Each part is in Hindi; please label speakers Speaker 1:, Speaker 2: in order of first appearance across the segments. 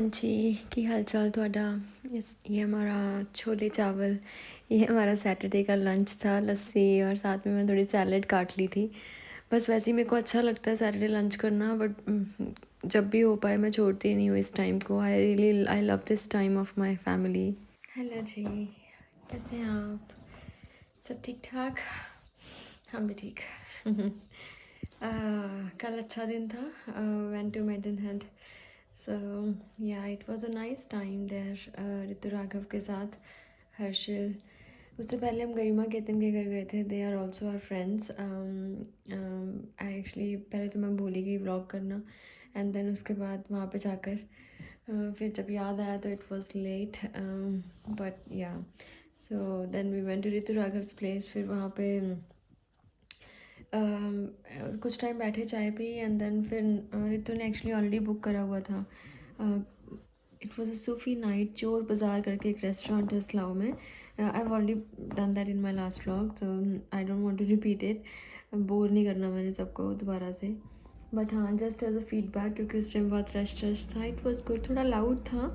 Speaker 1: जी, की हाल चाल ਤੁਹਾਡਾ। ये हमारा छोले चावल, ये हमारा सैटरडे का लंच था। लस्सी और साथ में मैंने थोड़ी सैलड काट ली थी। बस वैसे ही मेरे को अच्छा लगता है सैटरडे लंच करना, बट जब भी हो पाए मैं छोड़ती नहीं हूँ इस टाइम को। I love this time of my family. Hello जी, कैसे हैं आप? सब ठीक ठाक? हम भी ठीक। कल अच्छा दिन था। Went to Maidenhead, so ya it was a nice time there Ritu Raghav के साथ, हर्षिल। उससे पहले हम गरिमा केतन के घर गए थे। They are also our friends. I actually पहले तो मैं भूल ही गई व्लॉग करना, एंड देन उसके बाद वहाँ पे जाकर फिर जब याद आया तो it was late, but ya so then we went to Ritu राघव्स प्लेस। फिर वहाँ पे कुछ टाइम बैठे, चाय पी, एंड देन फिर ऋतु ने एक्चुअली ऑलरेडी बुक करा हुआ था। It was a Sufi night. Chor Bazaar करके एक रेस्टोरेंट है इस्लाम में। I have already done that in my last vlog, तो I don't want to repeat it. Bore नहीं करना मैंने सबको दोबारा से, बट हाँ जस्ट एज अ फीडबैक, क्योंकि उस टाइम बहुत रश रश था। इट वॉज गुड, थोड़ा लाउड था,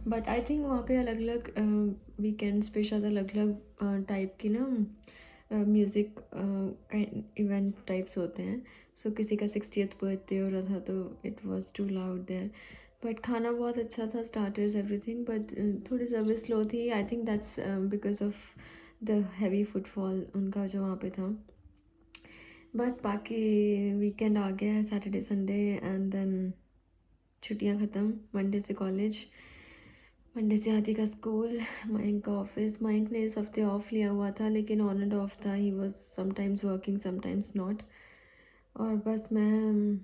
Speaker 1: बट आई थिंक वहाँ पे अलग अलग वीकेंड्स पे शायद अलग अलग टाइप की ना म्यूज़िक इवेंट टाइप्स होते हैं। सो किसी का 60th बर्थडे हो रहा था, तो it was too loud there. But खाना बहुत अच्छा था, स्टार्टर्स एवरीथिंग, बट थोड़ी सर्विस स्लो थी। I think that's because of the heavy footfall उनका जो वहाँ पे था। बस बाकी वीकेंड आ गया है, सैटरडे संडे, एंड देन छुट्टियाँ ख़त्म। मंडे से कॉलेज, मंडे से आदि का स्कूल, मयंक का ऑफिस। मयंक ने इस हफ्ते ऑफ लिया हुआ था, लेकिन ऑन एंड ऑफ था। He was sometimes working sometimes not. और बस मैं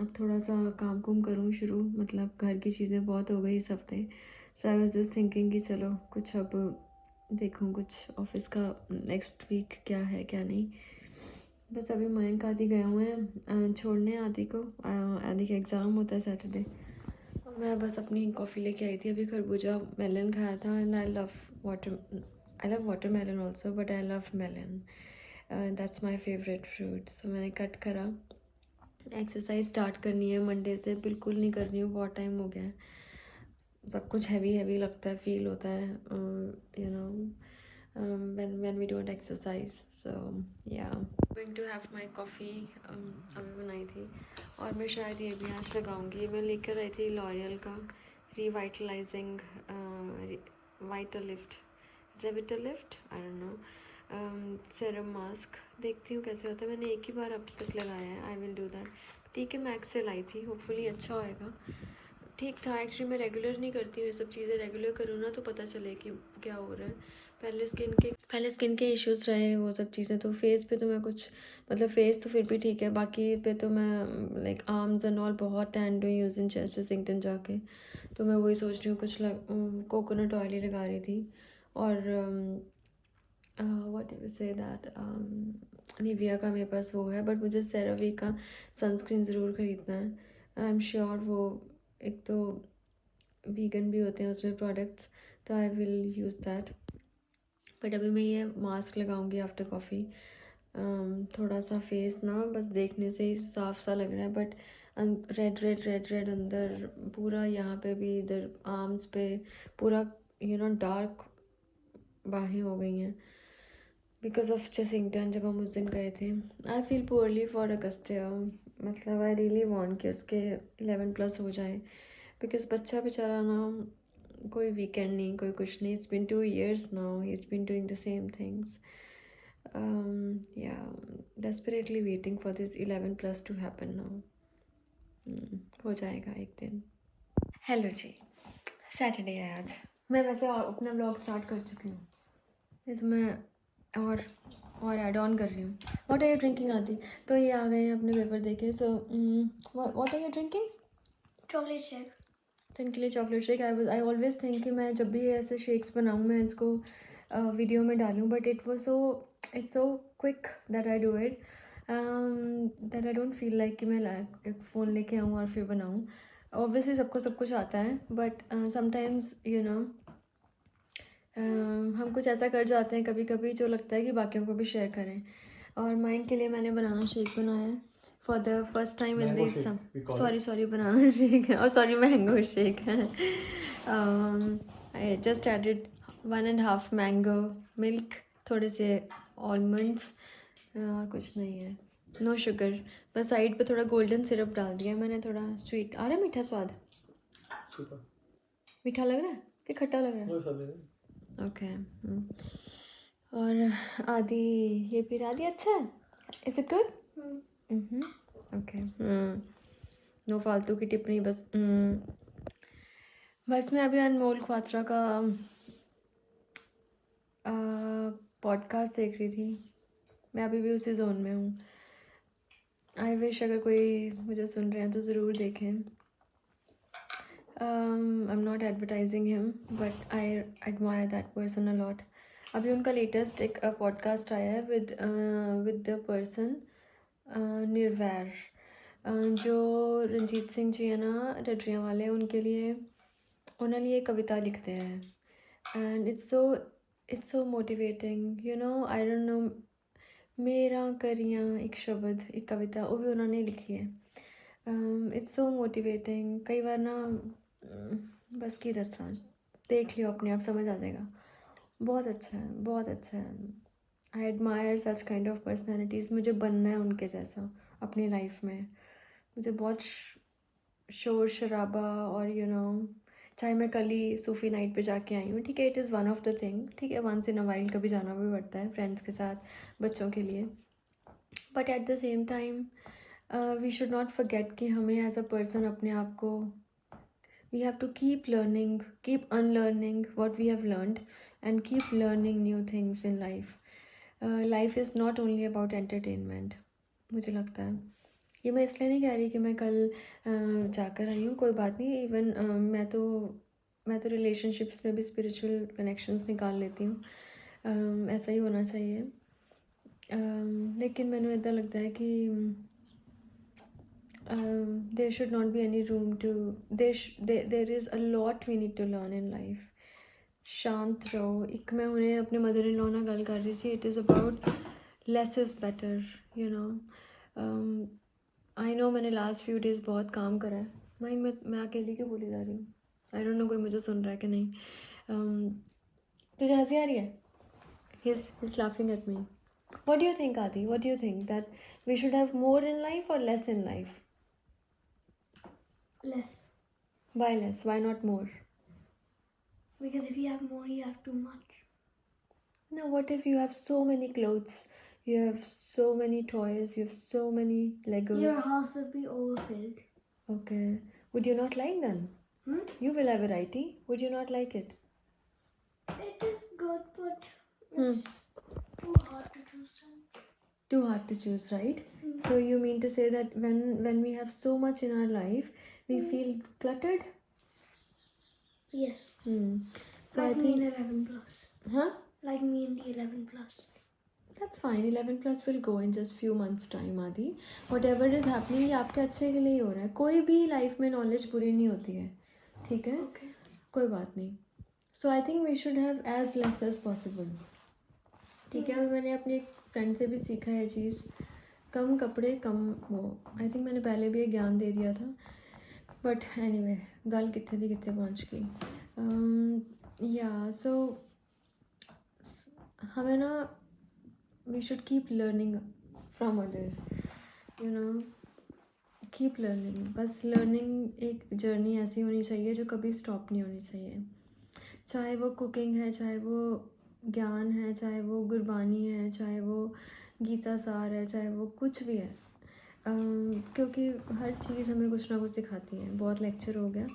Speaker 1: अब थोड़ा सा काम कुम करूँ शुरू, मतलब घर की चीज़ें बहुत हो गई इस हफ्ते। सो आई वाज जस्ट थिंकिंग कि चलो कुछ अब देखूँ कुछ ऑफिस का नेक्स्ट वीक क्या है क्या नहीं। बस अभी मयंक आदि गए हुए हैं छोड़ने आदि को। आदि का एग्ज़ाम होता है सैटरडे। मैं बस अपनी कॉफ़ी लेके आई थी। अभी खरबूजा मेलन खाया था, and I love water melon also, but I love melon, that's my favourite fruit. So मैंने कट करा। एक्सरसाइज स्टार्ट करनी है मंडे से। बिल्कुल नहीं कर रही हूँ, बहुत टाइम हो गया है। सब कुछ हैवी हैवी लगता है, फील होता है, you know, when we don't exercise. So yeah, going to have my coffee, अभी बनाई थी। और मैं शायद ये भी आज लगाऊंगी। मैं लेकर आई थी लॉरियल का revitalizing vitalift revitalift, I don't know, serum mask. देखती हूँ कैसे होता है। मैंने एक ही बार अब तक लगाया है। I will do that. ठीक है, मैक्स से लाई थी, होपफुली अच्छा होएगा। ठीक था। एक्चुअली मैं रेगुलर नहीं करती हूँ ये सब चीज़ें। रेगुलर करूँ ना तो पता चले कि क्या हो रहा है। पहले स्किन के इश्यूज़ रहे वो सब चीज़ें। तो फेस पे तो मैं कुछ, मतलब फेस तो फिर भी ठीक है, बाकी पे तो मैं लाइक आर्म्स एंड ऑल बहुत टैन हुई उस दिन सिंगटन जाके। तो मैं वही सोच रही हूँ कुछ कोकोनट ऑयल ही लगा रही थी। और what you say that, Nivea का मेरे पास वो है, बट मुझे सेरावी का सनस्क्रीन ज़रूर ख़रीदना है। आई एम श्योर वो एक तो वीगन भी होते हैं उसमें प्रोडक्ट्स, तो I will use that. But अभी मैं ये मास्क लगाऊंगी आफ्टर कॉफ़ी। थोड़ा सा फेस ना बस देखने से ही साफ सा लग रहा है, but red red red red अंदर पूरा, यहाँ पे भी, इधर आर्म्स पे पूरा, यू नो, डार्क बाहें हो गई हैं बिकॉज ऑफ चेसिंगटन। जब हम उस दिन गए थे, I feel poorly for Agastya. मतलब आई रियली वांट कि उसके 11+ हो जाए, बिकॉज बच्चा बेचारा ना, कोई वीकेंड नहीं, कोई कुछ नहीं। It's been 2 years now, he is been doing the same things. Desperately waiting for this 11+ to happen now. हो जाएगा एक दिन। हेलो जी, सैटरडे है आज। मैं वैसे अपना व्लॉग स्टार्ट कर चुकी हूँ, ये तो मैं और ऐड ऑन कर रही हूँ। व्हाट आर यू ड्रिंकिंग आदि? तो ये आ गए हैं अपने पेपर देके। So what are you drinking?
Speaker 2: Chocolate shake.
Speaker 1: तो इनके लिए chocolate shake. I always think कि मैं जब भी ऐसे शेक्स बनाऊँ मैं इसको वीडियो में डालूँ, but it's so quick that I do it, that I don't feel like कि मैं एक फ़ोन लेके आऊँ और फिर बनाऊँ। ऑब्वियसली सबको सब कुछ आता है, बट समटाइम्स यू नो हम कुछ ऐसा कर जाते हैं कभी कभी जो लगता है कि बाकियों को भी शेयर करें। और माइंड के लिए मैंने बनाना शेक बनाया है। for the first time in
Speaker 2: Mango
Speaker 1: this
Speaker 2: shake, we call
Speaker 1: sorry banana shake or sorry mango shake. I just added 1.5 mango milk, थोड़े से almonds और कुछ नहीं है, नो शुगर, बस साइड पे थोड़ा गोल्डन सिरप डाल दिया मैंने, थोड़ा स्वीट आ रहा है, मीठा स्वाद,
Speaker 2: सुपर
Speaker 1: मीठा लग रहा है कि खट्टा लग रहा है?
Speaker 2: वो सब है।
Speaker 1: ओके। और आदि ये पी रहा, आदि अच्छा है, is it good? Okay. No फालतू की टिप्पणी बस। बस मैं अभी अनमोल ख्वात्रा का पॉडकास्ट देख रही थी, मैं अभी भी उसी जोन में हूँ। आई विश अगर कोई मुझे सुन रहे हैं तो ज़रूर देखें। आई am not advertising him but I admire that person a lot. अभी उनका लेटेस्ट एक पॉडकास्ट आया है विद द पर्सन निर्वैर, जो रंजीत सिंह जी है ना टटरियाँ वाले, उनके लिए उन्होंने लिए कविता लिखते हैं and it's so motivating, you know, I don't no, मेरा करियाँ एक शब्द, एक कविता वो भी उन्होंने लिखी है। It's so motivating. कई बार ना बस की दसा, देख लियो अपने आप समझ आ जाएगा। बहुत अच्छा है, बहुत अच्छा है। I admire such kind of personalities. मुझे बनना है उनके जैसा अपनी लाइफ में। मुझे बहुत शोर शराबा और चाहे मैं कल ही सूफ़ी नाइट पे जाके आई हूँ, ठीक है, it is one of the thing, ठीक है, वंस इन अ वाइल कभी जाना भी पड़ता है फ्रेंड्स के साथ, बच्चों के लिए, but at the same time we should not forget कि हमें एज अ पर्सन अपने आप को, we have to keep learning, keep unlearning what we have learned and keep learning new things in life. Life is not only about entertainment, मुझे लगता है। ये मैं इसलिए नहीं कह रही कि मैं कल जाकर आई हूँ, कोई बात नहीं, इवन मैं तो रिलेशनशिप्स में भी स्पिरिचुअल कनेक्शंस निकाल लेती हूँ, ऐसा ही होना चाहिए। लेकिन मैंने इतना लगता है कि there should not be any room to, there is a lot we need to learn in life. शांत रहो। एक मैं उन्हें अपने मदर इन लॉ ना गल कर रही थी, it is about less is better, you know. I know मैंने लास्ट फ्यू डेज़ बहुत काम करा है, मैं अकेली क्यों बोली जा रही हूँ, आई डोंट नो कोई मुझे सुन रहा है कि नहीं। तुझे हंसी आ रही है? He's laughing at me. What do you think, Adi? What do you think, that we should have more in life or less in life?
Speaker 3: Less.
Speaker 1: Why less? Why not more?
Speaker 3: Because if you have more, you have too much.
Speaker 1: Now, what if you have so many clothes, you have so many toys, you have so many Legos?
Speaker 3: Your house will be overfilled.
Speaker 1: Okay. Would you not like them? You will have variety. Would you not like it?
Speaker 3: It is good, but it's too hard to choose them.
Speaker 1: Too hard to choose, right? So you mean to say that when we have so much in our life, we feel cluttered?
Speaker 3: Yes.
Speaker 1: So
Speaker 3: like
Speaker 1: I
Speaker 3: me
Speaker 1: think,
Speaker 3: in 11 plus.
Speaker 1: huh?
Speaker 3: Like me in the 11 plus.
Speaker 1: That's fine. 11 plus will go in just few months time, Adi. Whatever is happening, ये आपके अच्छे के लिए ही हो रहा है। कोई भी लाइफ में नॉलेज बुरी नहीं होती है, ठीक है?
Speaker 3: Okay.
Speaker 1: कोई बात नहीं। So I think we should have as less as possible. ठीक है। अभी मैंने अपनी एक फ्रेंड से भी सीखा है चीज़, कम कपड़े कम वो। आई थिंक मैंने पहले भी ये ज्ञान दे दिया था, बट एनीवे गल कितने दी कितने पहुँच गई। या सो हमें ना, we should keep learning from others, you know, keep learning. बस लर्निंग एक जर्नी ऐसी होनी चाहिए जो कभी स्टॉप नहीं होनी चाहिए, चाहे वो कुकिंग है, चाहे वो ज्ञान है, चाहे वो गुरबानी है, चाहे वो गीता सार है, चाहे वो कुछ भी है। क्योंकि हर चीज़ हमें कुछ ना कुछ सिखाती है। बहुत लेक्चर हो गया,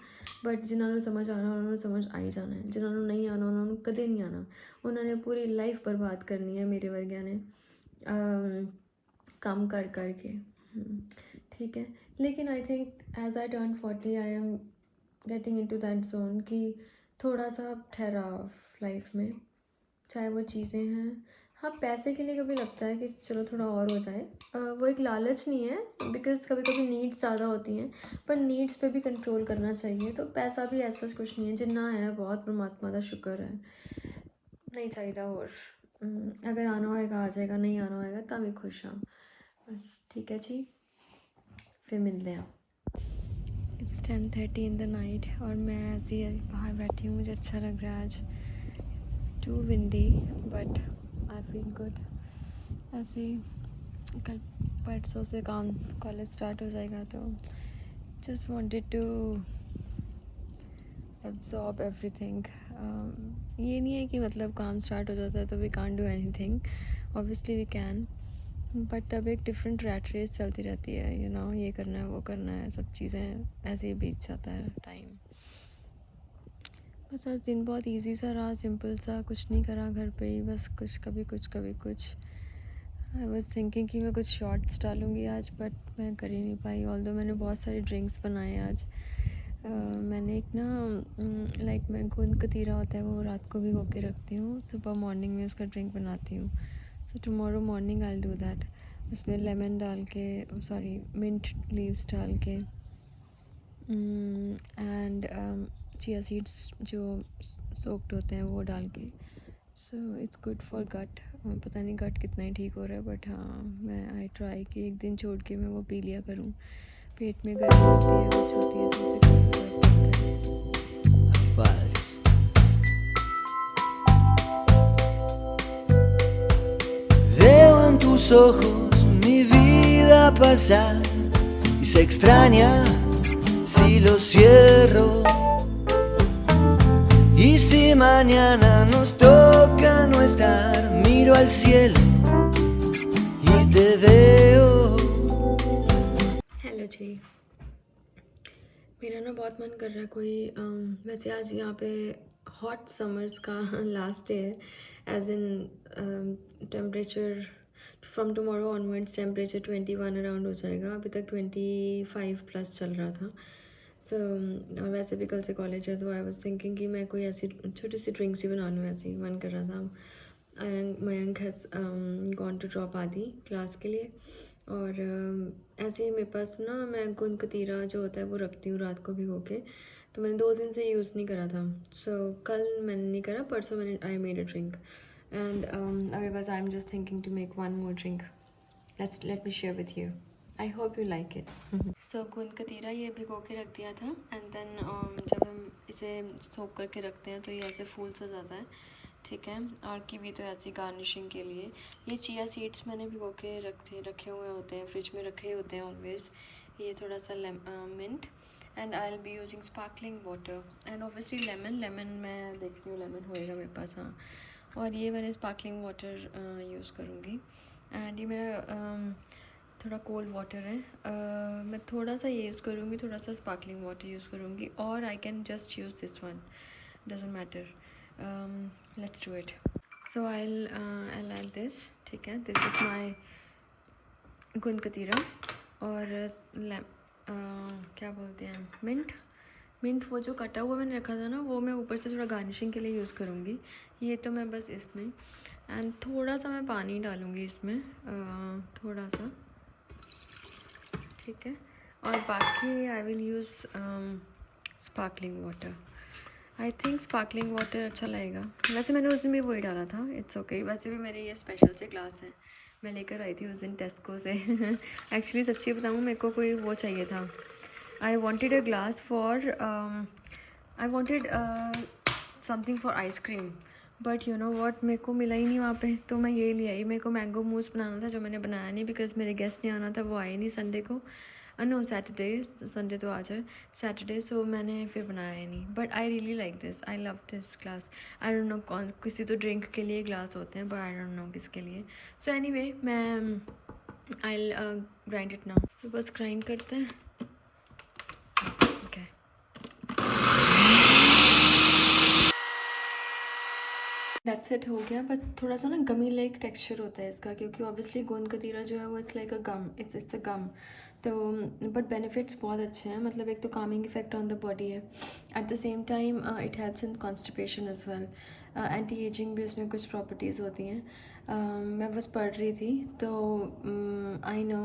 Speaker 1: बट जिन्होंने समझ आना उन्होंने समझ आ ही जाना है, जिन्होंने नहीं आना उन्होंने कदे नहीं आना, उन्होंने पूरी लाइफ बर्बाद करनी है मेरे वर्गिया ने काम कर कर के, ठीक है। लेकिन I think as I turn 40 I am getting into that zone कि थोड़ा सा ठहराव लाइफ में, चाहे वो चीज़ें हैं, हाँ पैसे के लिए कभी लगता है कि चलो थोड़ा और हो जाए, वो एक लालच नहीं है, बिकॉज कभी कभी नीड्स ज़्यादा होती हैं, पर नीड्स पे भी कंट्रोल करना चाहिए। तो पैसा भी ऐसा कुछ नहीं है, जिन्ना है बहुत परमात्मा का शुक्र है, नहीं चाहिए और अगर आना होएगा आ जाएगा, नहीं आना होएगा तब भी खुश हाँ, बस ठीक है जी। फिर मिलते हैं। It's 10:30 in the night और मैं ऐसे ही बाहर बैठी हूँ, मुझे अच्छा लग रहा है आज। It's too windy but I feel good। ऐसे ही कल परसों से काम कॉलेज स्टार्ट हो जाएगा तो just wanted to absorb everything। ये नहीं है कि मतलब काम स्टार्ट हो जाता है तो we can't do anything, obviously we can, but तब एक डिफरेंट रैट रेस चलती रहती है, यू नो, ये करना है वो करना है, सब चीज़ें ऐसे ही बीत जाता है टाइम। बस आज दिन बहुत इजी सा रहा, सिंपल सा, कुछ नहीं करा घर पे ही, बस कुछ कभी कुछ। आई वाज थिंकिंग कि मैं कुछ शॉर्ट्स डालूँगी आज, बट मैं कर ही नहीं पाई। ऑल्दो मैंने बहुत सारे ड्रिंक्स बनाए आज। मैंने एक ना लाइक मैं गोंद कतीरा होता है वो रात को भिगो के रखती हूँ, सुबह मॉर्निंग में उसका ड्रिंक बनाती हूँ। So tomorrow morning I will do that. उसमें लेमन डाल के, सॉरी मिंट लीव्स डाल के, एंड चिया सीड्स जो सोक्ड होते हैं वो डाल के। सो इट्स गुड फॉर गट। पता नहीं गट कितना ही ठीक हो रहा है, बट हाँ मैं आई ट्राई कि एक दिन छोड़ के मैं वो पी लिया करूँ। पेट में गर्मी होती है, कुछ होती है तो उससे काफ़ी फर्क पड़ता है।
Speaker 4: Padres. Veo en tus ojos mi vida pasar y se extraña si lo cierro. Y si mañana nos toca no estar, miro al cielo y te veo.
Speaker 1: Hello जी, मेरा ना बहुत मन कर रहा है कोई वैसे आज यहाँ पे हॉट समर्स का लास्ट डे है, as in temperature from tomorrow onwards temperature 21 around हो जाएगा। अभी तक 25 प्लस चल रहा था। सो और वैसे भी कल से कॉलेज है, तो आई वाज थिंकिंग कि मैं कोई ऐसी छोटी सी ड्रिंक्स ही बना लूँ, ऐसे ही मन कर रहा था। Mayank has gone to drop Aadi class के लिए, और ऐसे ही मेरे पास ना मैं गोंद कतीरा जो होता है वो रखती हूँ रात को भिगो के, तो मैंने 2 दिन से यूज़ नहीं करा था। सो कल मैंने नहीं करा, परसों मैंने I made a drink, and अभी बस I am just thinking to make one more drink. Let me share with you, I hope you like it. So गोंद कतीरा ये भिगो के रख दिया था, एंड देन जब हम इसे सोक करके रखते हैं तो ये ऐसे फूल सा जाता है, ठीक है। और कीवी तो ऐसी गार्निशिंग के लिए। ये चिया सीड्स मैंने भिगो के रखे हुए होते हैं, फ्रिज में रखे होते हैं ऑलवेज़। ये थोड़ा सा mint, and I will be using sparkling water, and obviously lemon मैं देखती हूँ लेमन होएगा मेरे पास, हाँ। और ये मैंने स्पार्कलिंग वाटर यूज़ करूँगी, एंड ये मेरा थोड़ा कोल्ड वाटर है। मैं थोड़ा सा ये यूज़ करूँगी, थोड़ा सा स्पार्कलिंग वाटर यूज़ करूँगी, और I can just use this one, doesn't matter. Let's do it. So I add this, ठीक है। दिस इज़ माई गोंद कतीरा, और क्या बोलते हैं, मिंट वो जो कटा हुआ मैंने रखा था ना, वो मैं ऊपर से थोड़ा गार्निशिंग के लिए यूज़ करूँगी। ये तो मैं बस इसमें, एंड थोड़ा सा मैं पानी डालूँगी इसमें, थोड़ा सा, ठीक है। और बाकी I will use sparkling water. I think sparkling water अच्छा लगेगा। वैसे मैंने उस दिन भी वही डाला था, इट्स ओके। वैसे भी मेरे ये स्पेशल से ग्लास है, मैं लेकर आई थी उस दिन टेस्को से। एक्चुअली सच्ची बताऊँ, मेरे को कोई वो चाहिए था, I wanted a glass for I wanted something for ice cream, but you know what, मेरे को मिला ही नहीं वहाँ पे, तो मैं ये ले आई। मेरे को मैंगो मूस बनाना था, जो मैंने बनाया नहीं, बिकॉज मेरे गेस्ट ने आना था, वो आए नहीं संडे को, नो सैटरडे, संडे तो आज है, सैटरडे, सो मैंने फिर बनाया ही नहीं। But I really like this, I love this glass. I don't no कौन, किसी तो ड्रिंक के लिए ग्लास होते हैं, बट आई डोंट नो किसके लिए। सो एनीवे, मैं आई ग्राइंड इट नाउ। सो बस ग्राइंड करते हैं, ओके। दैट्स इट, हो गया। बस थोड़ा सा ना गमी लाइक टेक्सचर होता है इसका, क्योंकि ऑब्वियसली गोंद कतीरा जो है वो it's like a gum, it's a gum, तो बट बेनिफिट्स बहुत अच्छे हैं। मतलब एक तो calming effect on the body है, at the same time it helps in constipation as well, anti aging भी उसमें कुछ प्रॉपर्टीज़ होती हैं। मैं बस पढ़ रही थी, तो आई नो,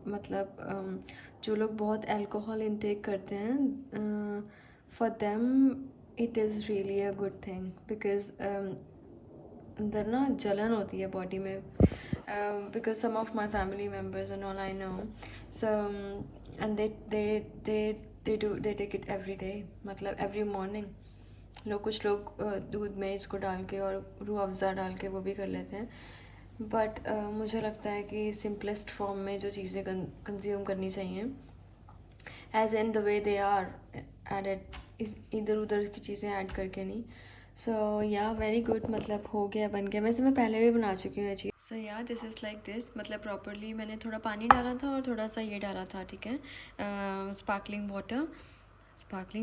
Speaker 1: मतलब जो लोग बहुत अल्कोहल इनटेक करते हैं, for them it is really a good thing, because अंदर ना जलन होती है बॉडी में, because some of my family members and all I know, so and they take it every day, मतलब एवरी मॉर्निंग। कुछ लोग दूध में इसको डाल के और रूह अफ़ज़ा डाल के वो भी कर लेते हैं, बट मुझे लगता है कि सिंपलेस्ट फॉर्म में जो चीज़ें कंज्यूम करनी चाहिए, as in the way they are added, इधर उधर की चीज़ें ऐड करके नहीं। सो या वेरी गुड, मतलब हो गया, बन गया। वैसे मैं पहले भी बना चुकी हूँ ये चीज़। सो या दिस इज़ लाइक दिस, मतलब प्रॉपरली मैंने थोड़ा पानी डाला था और थोड़ा सा ये डाला था, ठीक है, स्पार्कलिंग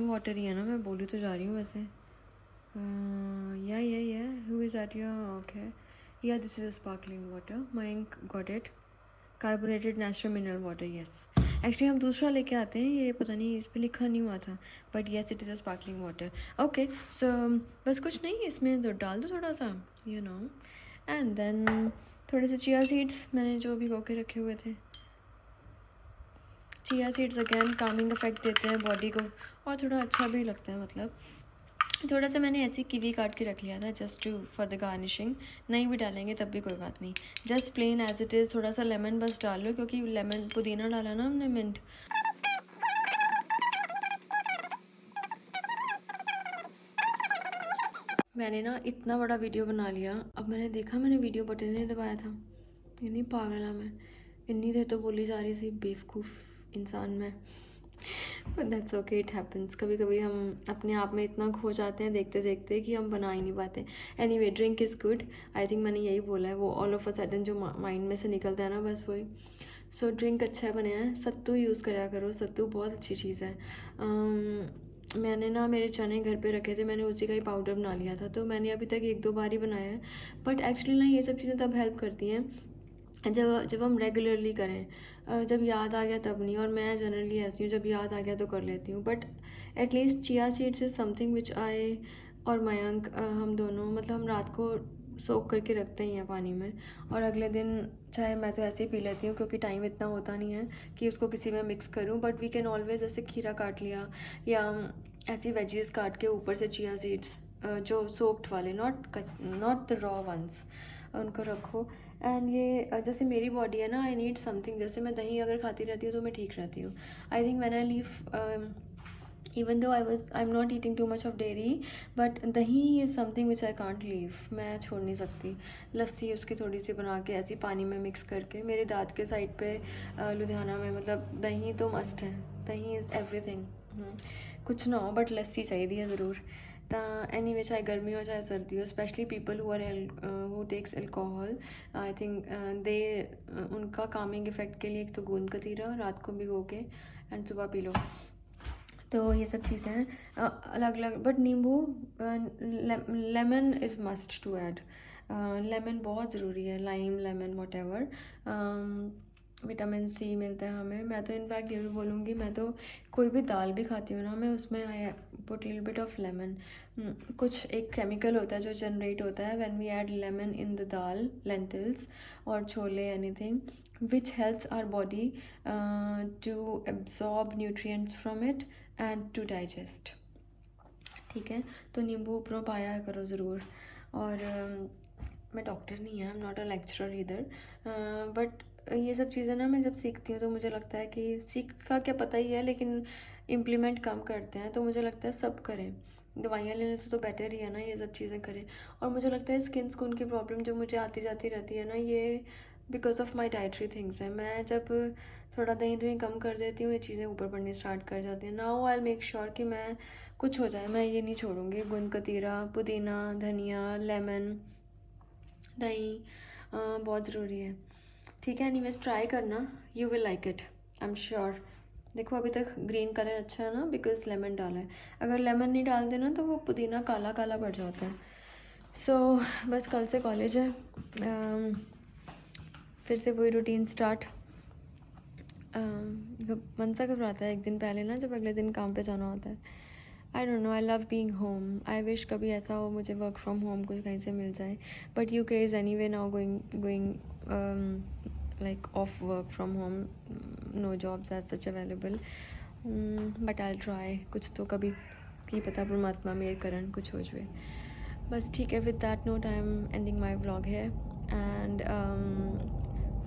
Speaker 1: वाटर ही है ना, मैं बोली तो जा रही हूँ वैसे। Ya who is at your, okay, ya this is sparkling water, Mayank got it, carbonated natural mineral water, yes. Actually हम दूसरा लेके आते हैं, ये पता नहीं इस पर लिखा नहीं हुआ था, but yes it is a sparkling water. Okay, so बस कुछ नहीं, इसमें तो डाल दो थोड़ा सा, यू नो, एंड देन थोड़े से चिया सीड्स मैंने जो भिगो के रखे हुए थे। Chia seeds again Kameng effect देते हैं बॉडी को, और थोड़ा अच्छा भी लगता है, मतलब थोड़ा सा मैंने ऐसे कीवी काट के रख लिया था just to for the garnishing. नहीं भी डालेंगे तब भी कोई बात नहीं, just plain as it is. थोड़ा सा लेमन बस डाल लो, क्योंकि लेमन पुदीना डाला ना हमने, मिंट। मैंने ना इतना बड़ा वीडियो बना लिया, अब मैंने देखा मैंने वीडियो बटन नहीं दबाया था। इतनी पागल है मैं, इतनी देर तो बोली जा रही थी, बेवकूफ़ इंसान मैं। But that's okay, it happens. कभी कभी हम अपने आप में इतना खो जाते हैं देखते देखते कि हम बना ही नहीं पाते। Anyway, drink is good, I think मैंने यही बोला है, वो ऑल ऑफ अ सडन जो माइंड में से निकलता है ना, बस वही। सो ड्रिंक अच्छा बना है, सत्तू यूज़ करा करो, सत्तू बहुत अच्छी चीज़ है। मैंने ना मेरे चने घर पे रखे थे, मैंने उसी का ही पाउडर बना लिया था, तो मैंने अभी तक 1-2 बार ही बनाया है। बट एक्चुअली ना ये सब चीज़ें तब हेल्प करती हैं जब हम रेगुलरली करें, जब याद आ गया तब नहीं। और मैं जनरली ऐसी हूँ, जब याद आ गया तो कर लेती हूँ। But at least chia seeds is something which I और मयंक, हम दोनों, मतलब हम रात को सोख करके रखते ही हैं पानी में, और अगले दिन चाहे मैं तो ऐसे ही पी लेती हूँ, क्योंकि टाइम इतना होता नहीं है कि उसको किसी में मिक्स करूँ। बट वी कैन ऑलवेज, ऐसे खीरा काट लिया या ऐसी वेजीज काट के ऊपर से चिया सीड्स, जो सोक्ड वाले, नॉट द रॉ वंस, उनको रखो। एंड ये जैसे मेरी बॉडी है ना, आई नीड समथिंग, जैसे मैं दही अगर खाती रहती हूँ तो मैं ठीक रहती हूँ। I think when I leave, even though I'm not eating too much of dairy, but दही is something which I can't leave, मैं छोड़ नहीं सकती। लस्सी उसकी थोड़ी सी बना के ऐसी पानी में मिक्स करके, मेरे दाँत के साइड पे लुधियाना में, मतलब दही तो मस्ट है, दही इज़ एवरीथिंग। कुछ ना हो बट लस्सी चाहिए ज़रूर। तो एनी वे, चाहे गर्मी हो चाहे सर्दी हो, specially people who takes alcohol, I think they, उनका कामिंग इफ़ेक्ट के लिए एक तो गूंद कतीरा रात को भिगो के एंड सुबह पी लो। तो ये सब चीज़ें हैं अलग अलग। बट नींबू, lemon is must to add, lemon बहुत ज़रूरी है, lime, lemon, whatever. Vitamin C मिलता है हमें। मैं तो इनफैक्ट ये भी बोलूँगी, मैं तो कोई भी दाल भी खाती हूँ ना, मैं उसमें I put little bit of lemon. कुछ एक केमिकल होता है जो जनरेट होता है when we add lemon in the dal, lentils और chole, anything which helps our body to absorb nutrients from it and to digest. ठीक है, तो नींबू ऊपरों पाया करो ज़रूर। और मैं डॉक्टर नहीं है, आई एम नॉट अ लेक्चरर इधर, बट ये सब चीज़ें ना मैं जब सीखती हूँ तो मुझे लगता है कि सीख का क्या पता ही है, लेकिन इम्प्लीमेंट कम करते हैं, तो मुझे लगता है सब करें। दवाइयाँ लेने से तो बेटर ही है ना ये सब चीज़ें करें। और मुझे लगता है स्किन की प्रॉब्लम जो मुझे आती जाती रहती है ना, ये because of my dietary things है। मैं जब थोड़ा दही कम कर देती हूँ, ये चीज़ें ऊपर पड़नी स्टार्ट कर जाती हैं। नाउ आई मेक श्योर कि मैं कुछ हो जाए, मैं ये नहीं छोड़ूंगी। गूंद कतीरा, पुदीना, धनिया, लेमन, दही बहुत ज़रूरी है। ठीक है, एनीवेज ट्राई करना, you will like it, I am sure. देखो अभी तक ग्रीन कलर अच्छा है ना, बिकॉज लेमन डाला है। अगर लेमन नहीं डालते ना तो वो पुदीना काला काला पड़ जाता है। सो बस कल से कॉलेज है, फिर से वही रूटीन स्टार्ट। मन सा घबराता है एक दिन पहले ना, जब अगले दिन काम पे जाना होता है। आई don't no, I love being home. I wish कभी ऐसा हो मुझे वर्क फ्रॉम होम कुछ कहीं से मिल जाए, but UK is any way now going like off work from home, no jobs as such available, but I'll try। कुछ तो कभी, की पता परमात्मा मेरे करन कुछ हो जाए। बस ठीक है, with that note I am ending my vlog है एंड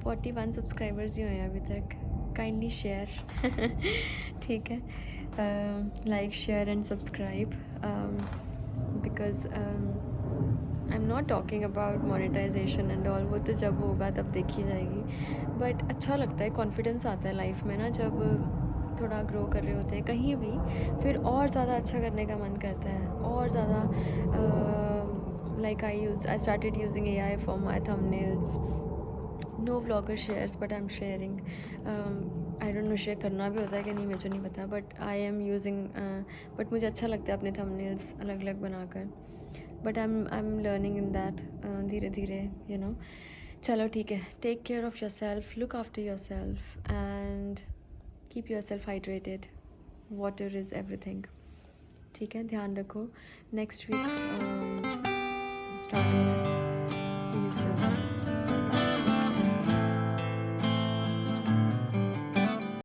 Speaker 1: 41 सब्सक्राइबर्स ही हुए हैं अभी तक. Kindly share. ठीक है, like share and subscribe because I am not talking about monetisation and all, वो तो जब होगा तब देखी जाएगी. बट अच्छा लगता है, कॉन्फिडेंस आता है लाइफ में ना जब थोड़ा ग्रो कर रहे होते हैं कहीं भी, फिर और ज़्यादा अच्छा करने का मन करता है और ज़्यादा. Like I started using AI for my thumbnails. No vlogger shares but I am sharing. I don't know share करना भी होता है कि नहीं, मुझे नहीं पता, but I am using. But मुझे अच्छा लगता है अपने थंबनेल्स अलग अलग बनाकर. But I am learning in that धीरे धीरे, यू नो. चलो ठीक है, take care of yourself, look after yourself and keep your self hydrated. Water is everything. ठीक है, ध्यान रखो. Next week